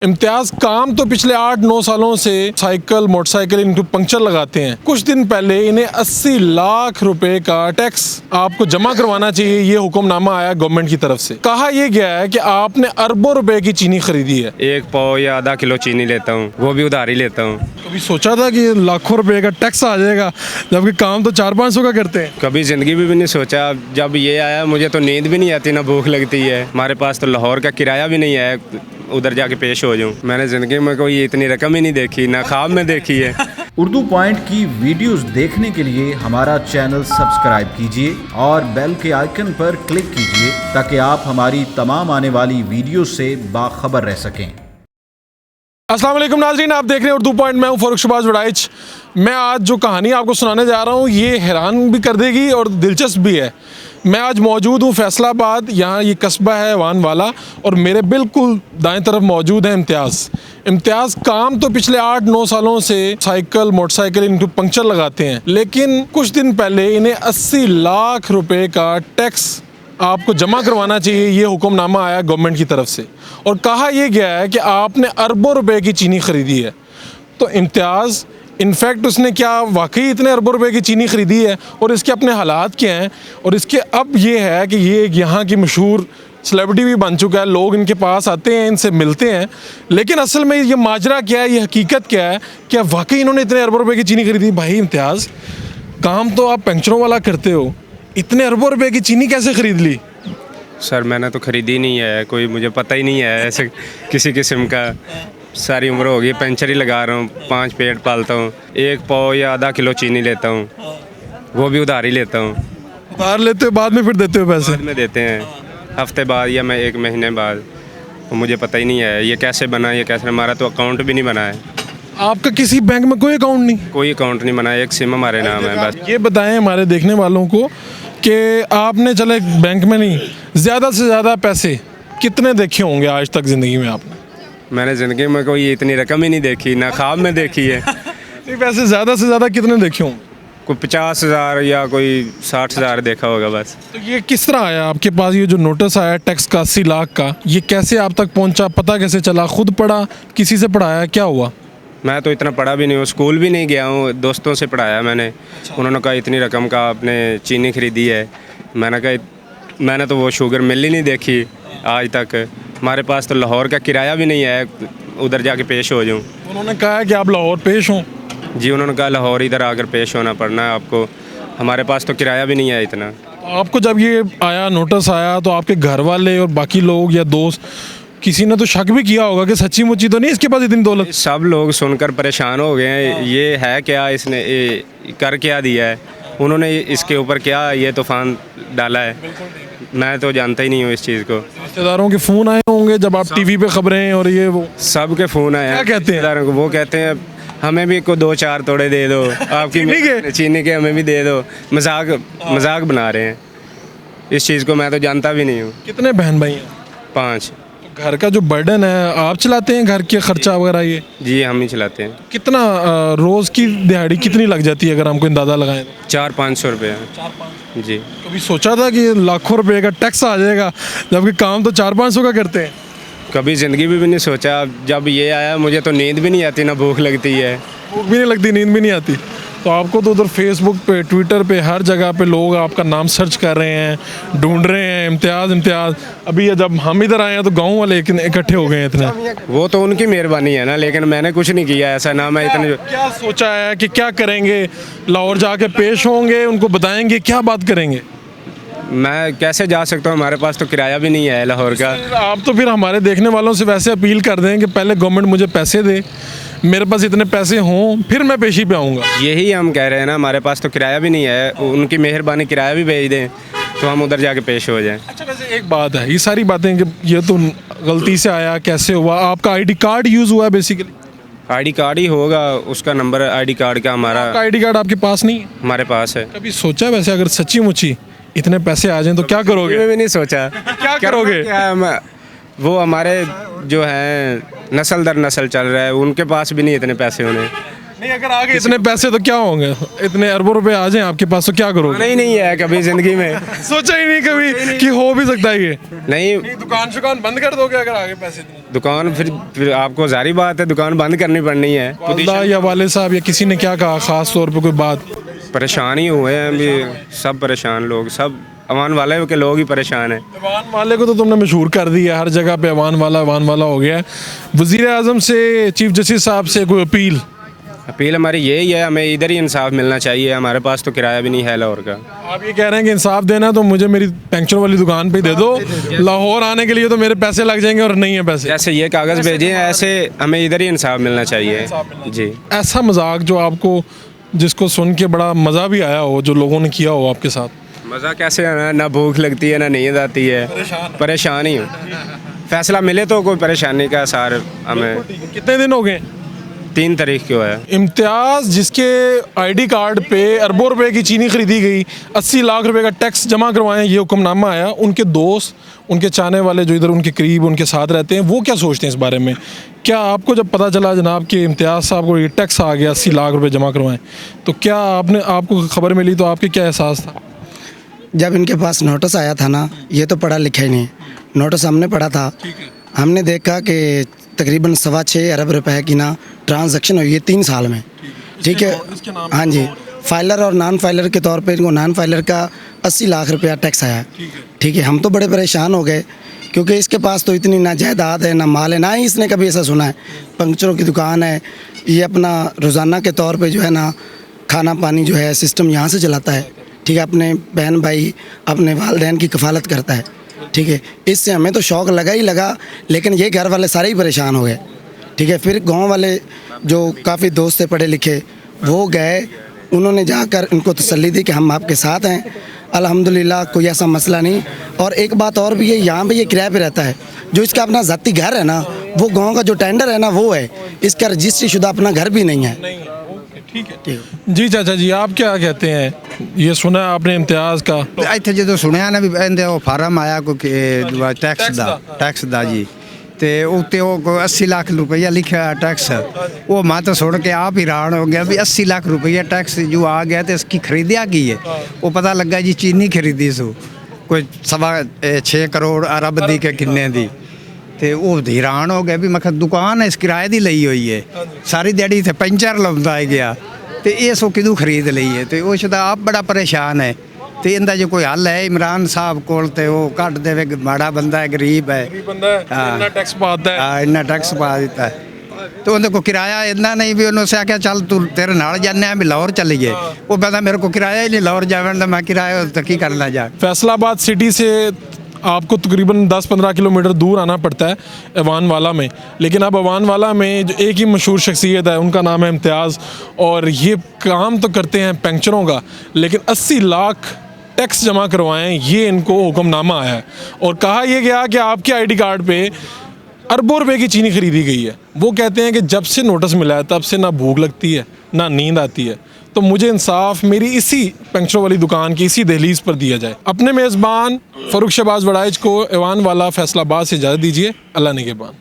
इम्तियाज काम तो पिछले 8-9 सालों से साइकिल मोटरसाइकिल इनको पंक्चर लगाते हैं। कुछ दिन पहले इन्हें 80 लाख रुपए का टैक्स आपको जमा करवाना चाहिए, ये हुक्मनामा आया गवर्नमेंट की तरफ से। कहा यह गया है कि आपने अरबों रुपए की चीनी खरीदी है। 1 पाव या आधा किलो चीनी लेता हूँ, वो भी उधार ही लेता हूँ। कभी सोचा था कि लाखों रुपए का टैक्स आ जाएगा, जबकि काम तो 400-500 का करते हैं। कभी ज़िंदगी में भी नहीं सोचा। जब ये आया मुझे तो नींद भी नहीं आती, ना भूख लगती है। हमारे पास तो लाहौर का किराया भी नहीं है, उधर जाके पेश हो जाऊँ। मैंने ज़िंदगी में कोई इतनी रकम ही नहीं देखी, ना ख्वाब में देखी है। उर्दू पॉइंट की वीडियोस देखने के लिए हमारा चैनल सब्सक्राइब कीजिए और बेल के आइकन पर क्लिक कीजिए ताकि आप हमारी तमाम आने वाली वीडियो से बाखबर रह सकें। अस्सलाम वालेकुम नाज़रीन, आप देख रहे हैं उर्दू पॉइंट। मैं हूं फ़ारूक शहबाज वड़ाइच। मैं आज जो कहानी आपको सुनाने जा रहा हूं ये हैरान भी कर देगी और दिलचस्प भी है। मैं आज मौजूद हूं फैसलाबाद, यहाँ ये कस्बा है वान वाला, और मेरे बिल्कुल दाएं तरफ मौजूद है इम्तियाज़ काम तो पिछले 8-9 सालों से साइकिल मोटरसाइकिल इनको पंक्चर लगाते हैं, लेकिन कुछ दिन पहले इन्हें 80 लाख रुपए का टैक्स आपको जमा करवाना चाहिए, ये हुक्मनामा आया गवर्नमेंट की तरफ से। और कहा यह गया है कि आपने अरबों रुपए की चीनी खरीदी है। तो इम्तियाज़ इनफैक्ट उसने क्या वाकई इतने अरबों रुपए की चीनी खरीदी है और इसके अपने हालात क्या हैं, और इसके अब ये है कि ये यहाँ की मशहूर सेलिब्रिटी भी बन चुका है। लोग इनके पास आते हैं, इनसे मिलते हैं, लेकिन असल में ये माजरा क्या है, ये हकीकत क्या है, क्या वाकई इन्होंने इतने अरबों रुपए की चीनी खरीदी? भाई इम्तियाज़, काम तो आप पंक्चरों वाला करते हो, इतने अरबों रुपए की चीनी कैसे खरीद ली? सर मैंने तो ख़रीदी नहीं है, कोई मुझे पता ही नहीं है ऐसे किसी किस्म का। सारी उम्र हो गई पंचर ही लगा रहा हूँ, 5 पेट पालता हूँ। 1 पाव या आधा किलो चीनी लेता हूँ, वो भी उधार ही लेता हूँ। उधार लेते हो, बाद में फिर देते हो पैसे? बाद में देते हैं, हफ्ते बाद या मैं 1 महीने बाद। मुझे पता ही नहीं है ये कैसे बना, ये कैसे। हमारा तो अकाउंट भी नहीं बना है। आपका किसी बैंक में कोई अकाउंट नहीं? कोई अकाउंट नहीं बना है, एक सिम हमारे नाम है बस। ये बताएं हमारे देखने वालों को कि आपने चले बैंक में नहीं, ज़्यादा से ज़्यादा पैसे कितने देखे होंगे आज तक ज़िंदगी में आपने? मैंने ज़िंदगी में कोई इतनी रकम ही नहीं देखी, ना ख्वाब में देखी है। नहीं, वैसे ज़्यादा से ज़्यादा कितने देखे होंगे? कोई 50,000 या कोई 60,000 देखा होगा बस। तो ये किस तरह आया आपके पास, ये जो नोटिस आया टैक्स का 80 लाख का, ये कैसे आप तक पहुंचा? पता कैसे चला? खुद पढ़ा, किसी से पढ़ाया, क्या हुआ? मैं तो इतना पढ़ा भी नहीं हूँ, स्कूल भी नहीं गया हूँ, दोस्तों से पढ़ाया मैंने। उन्होंने कहा इतनी रकम का आपने चीनी खरीदी है। मैंने कहा मैंने तो वो शुगर मिल ही नहीं देखी आज तक। हमारे पास तो लाहौर का किराया भी नहीं है, उधर जाके पेश हो जाऊँ। उन्होंने कहा कि आप लाहौर पेश हों? जी, उन्होंने कहा लाहौर इधर आकर पेश होना पड़ना है आपको। हमारे पास तो किराया भी नहीं है इतना। आपको जब ये आया, नोटिस आया, तो आपके घर वाले और बाकी लोग या दोस्त, किसी ने तो शक भी किया होगा कि सच्ची मुच्ची तो नहीं इसके पास इतनी दौलत? सब लोग सुनकर परेशान हो गए हैं, ये है क्या, इसने कर क्या दिया है, उन्होंने इसके ऊपर क्या ये तूफान डाला है। मैं तो जानता ही नहीं हूँ इस चीज़ को। रिश्तेदारों के फ़ोन आए होंगे जब आप टीवी पे खबरें और ये वो? सब के फ़ोन आए हैं। क्या कहते हैं? रिश्तेदारों को वो कहते हैं हमें भी को 2-4 तोड़े दे दो, आपकी चीनी के हमें भी दे दो। मजाक बना रहे हैं। इस चीज़ को मैं तो जानता भी नहीं हूँ। कितने बहन भाई हैं? 5। घर का जो बर्डन है आप चलाते हैं, घर के खर्चा वगैरह ये? जी, हम ही चलाते हैं। कितना रोज़ की दिहाड़ी कितनी लग जाती है अगर हमको अंदाज़ा लगाएं तो? 400-500 रुपये। 400-500 जी। कभी सोचा था कि लाखों रुपए का टैक्स आ जाएगा, जबकि काम तो 400-500 का करते हैं? कभी ज़िंदगी में भी नहीं सोचा। जब ये आया मुझे तो नींद भी नहीं आती, ना भूख लगती है। भूख भी नहीं लगती, नींद भी नहीं आती। तो आपको तो उधर फेसबुक पे, ट्विटर पे, हर जगह पे लोग आपका नाम सर्च कर रहे हैं, ढूंढ रहे हैं, इम्तियाज़। अभी ये जब हम इधर आए हैं तो गांव वाले इकट्ठे हो गए हैं इतने। वो तो उनकी मेहरबानी है ना, लेकिन मैंने कुछ नहीं किया ऐसा ना। मैं इतने क्या सोचा है कि क्या करेंगे? लाहौर जाके पेश होंगे, उनको बताएंगे, क्या बात करेंगे? मैं कैसे जा सकता हूँ, हमारे पास तो किराया भी नहीं है लाहौर का। आप तो फिर हमारे देखने वालों से वैसे अपील कर दें कि पहले गवर्नमेंट मुझे पैसे दे, मेरे पास इतने पैसे हों, फिर मैं पेशी पे आऊँगा। यही हम कह रहे हैं ना, हमारे पास तो किराया भी नहीं है। उनकी मेहरबानी, किराया भी भेज दें तो हम उधर जाके पेश हो जाएं। अच्छा, वैसे एक बात है, ये सारी बातें कि ये तो गलती से आया, कैसे हुआ? आपका आईडी कार्ड यूज़ हुआ है बेसिकली? आईडी कार्ड ही होगा, उसका नंबर आईडी कार्ड का हमारा। आईडी कार्ड आपके पास नहीं है? हमारे पास है। कभी सोचा वैसे अगर सच्ची मुच्ची इतने पैसे आ जाएं तो क्या करोगे? भी नहीं सोचा। क्या करोगे? वो हमारे जो हैं नस्ल दर नस्ल चल रहा है, उनके पास भी नहीं इतने पैसे होने। नहीं, अगर आगे इतने पैसे तो क्या होंगे? इतने अरबों रुपए आ जाएं आपके पास तो क्या करोगे? नहीं है कभी ज़िंदगी में। सोचा ही नहीं कभी कि हो भी सकता है ये? नहीं, दुकान शुकान बंद कर दोगे अगर आगे पैसे इतने? दुकान फिर आपको जारी बात है दुकान बंद करनी पड़नी है। वालदा या वाले साहब या किसी ने क्या कहा ख़ास तौर पे कोई बात? परेशान ही हुए हैं अभी, सब परेशान लोग, सब अवान वाले के लोग ही परेशान हैं। अवान वाले को तो तुमने मशहूर कर दिया, हर जगह पे अवान वाला हो गया है। वज़ीर आज़म से, चीफ जस्टिस साहब से कोई अपील हमारी यही है, हमें इधर ही इंसाफ मिलना चाहिए। हमारे पास तो किराया भी नहीं है लाहौर का। आप ये कह रहे हैं कि इंसाफ देना तो मुझे मेरी पेंशन वाली दुकान पे ही दे दो, लाहौर आने के लिए तो मेरे पैसे लग जाएंगे और नहीं है पैसे। जैसे ये कागज़ भेजे हैं ऐसे हमें इधर ही इंसाफ मिलना चाहिए जी। ऐसा मजाक जो आपको, जिसको सुन के बड़ा मज़ा भी आया हो, जो लोगों ने किया हो आपके साथ? मज़ा कैसे आना, ना भूख लगती है ना नींद आती है, परेशान ही हूँ। फैसला मिले तो कोई परेशानी का आसार हमें। कितने दिन हो गए? 3 तारीख को है। इम्तियाज़ जिसके आईडी कार्ड पे अरबों रुपए की चीनी खरीदी गई, 80 लाख रुपए का टैक्स जमा करवाएं, ये हुक्मनामा आया। उनके दोस्त, उनके चाहने वाले जो इधर उनके करीब उनके साथ रहते हैं, वो क्या सोचते हैं इस बारे में? क्या आपको जब पता चला जनाब कि इम्तियाज़ साहब को ये टैक्स आ गया, 80 लाख रुपए जमा करवाएं, तो क्या आपको खबर मिली तो आपके क्या एहसास था? जब इनके पास नोटिस आया था ना, ये तो पढ़ा लिखा ही नहीं, नोटिस हमने पढ़ा था। हमने देखा कि तकरीबन 6.25 अरब रुपए की ना ट्रांजैक्शन हुई है 3 साल में। ठीक है, हाँ जी। फाइलर और नॉन फाइलर के तौर पे इनको नॉन फाइलर का 80 लाख रुपया टैक्स आया। ठीक है, हम तो बड़े परेशान हो गए क्योंकि इसके पास तो इतनी ना जायदाद है ना माल है, ना ही इसने कभी ऐसा सुना है। पंक्चरों की दुकान है, ये अपना रोज़ाना के तौर पे जो है ना खाना पानी जो है सिस्टम यहाँ से चलाता है। ठीक है, अपने बहन भाई अपने वालिदैन की कफ़ालत करता है। ठीक है, इससे हमें तो शौक़ लगा ही लगा, लेकिन ये घर वाले सारे ही परेशान हो गए। ठीक है, फिर गांव वाले जो काफ़ी दोस्त थे पढ़े लिखे, वो गए, उन्होंने जाकर इनको तसल्ली दी कि हम आपके साथ हैं, अल्हम्दुलिल्लाह कोई ऐसा मसला नहीं। और एक बात और भी है, यहाँ पे ये किराए पे रहता है। जो इसका अपना ज़ाती घर है ना, वो गाँव का जो टेंडर है ना वो है, इसका रजिस्ट्री शुदा अपना घर भी नहीं है। ठीक है जी। चाचा जी आप क्या कहते हैं? ये सुना है आपने इम्तियाज़ का? ਇੱਥੇ ਜਦੋਂ ਸੁਣਿਆ ਨਾ ਵੀ ਇਹਦੇ ਉਹ ਫਾਰਮ ਆਇਆ ਕੋਈ ਟੈਕਸ ਦਾ ਜੀ, ਤੇ ਉੱਤੇ ਉਹ 80 ਲੱਖ ਰੁਪਈਆ ਲਿਖਿਆ ਟੈਕਸ, ਉਹ ਮੈਂ ਤਾਂ ਸੁਣ ਕੇ ਆਪ हैरान हो गया भी 80 लाख रुपया टैक्स जो आ गया तो इसकी खरीदिया की है। वो पता लगा जी चीनी खरीदी सो कोई 6.25 करोड़ अरब दी के किन्ने दी, ਤੇ ਉਹ हैरान हो गया भी मैं दुकान इस किराए ਦੀ ਲਈ ਹੋਈ ਹੈ, ਸਾਰੀ ਦਿਹਾੜੀ ਇੱਥੇ ਪੈਂਚਰ ਲਾਉਂਦਾ ਹੈ ਗਿਆ, ਤੇ ਇਹ ਸੋ ਕਿਦੋਂ ਖਰੀਦ ਲਈ ਹੈ, ਤੇ ਉਸ ਦਾ ਆਪ ਬੜਾ ਪਰੇਸ਼ਾਨ ਹੈ। ਤੇ ਇਹਦਾ ਜੇ ਕੋਈ ਹੱਲ ਹੈ ਇਮਰਾਨ ਸਾਹਿਬ ਕੋਲ ਤੇ ਉਹ ਕੱਢ ਦੇਵੇ, ਮਾੜਾ ਬੰਦਾ ਹੈ, ਗਰੀਬ ਹੈ, ਇੰਨਾ ਟੈਕਸ ਪਾਦਾ ਹੈ, ਹਾਂ ਇੰਨਾ ਟੈਕਸ ਪਾ ਦਿੱਤਾ ਹੈ। तो उन्हें को किराया इतना नहीं भी उन्होंने आख्या चल तू तेरे नाल जाने भी लाहौर चलीए, वो कहता मेरे को किराया ही नहीं लाहौर जाने का, मैं किराया तो की करना जा। फैसलाबाद सिटी से आपको तकरीबन 10-15 किलोमीटर दूर आना पड़ता है अवान वाला में, लेकिन अब अवान वाला में जो एक ही मशहूर शख्सियत है, उनका नाम है इम्तियाज़, और ये काम तो करते हैं पेंशनों का, लेकिन 80 लाख टैक्स जमा करवाएं, ये इनको हुक्मनामा आया है। और कहा यह गया कि आपके आईडी कार्ड पे अरबों रुपए की चीनी खरीदी गई है। वो कहते हैं कि जब से नोटिस मिला है तब से ना भूख लगती है ना नींद आती है, तो मुझे इंसाफ मेरी इसी पेंशनों वाली दुकान की इसी दहलीज पर दिया जाए। अपने मेज़बान फ़ारूक शहबाज वड़ाइच को अवान वाला फैसलाबाद से इजाज़त दीजिए। अल्लाह निगहबान।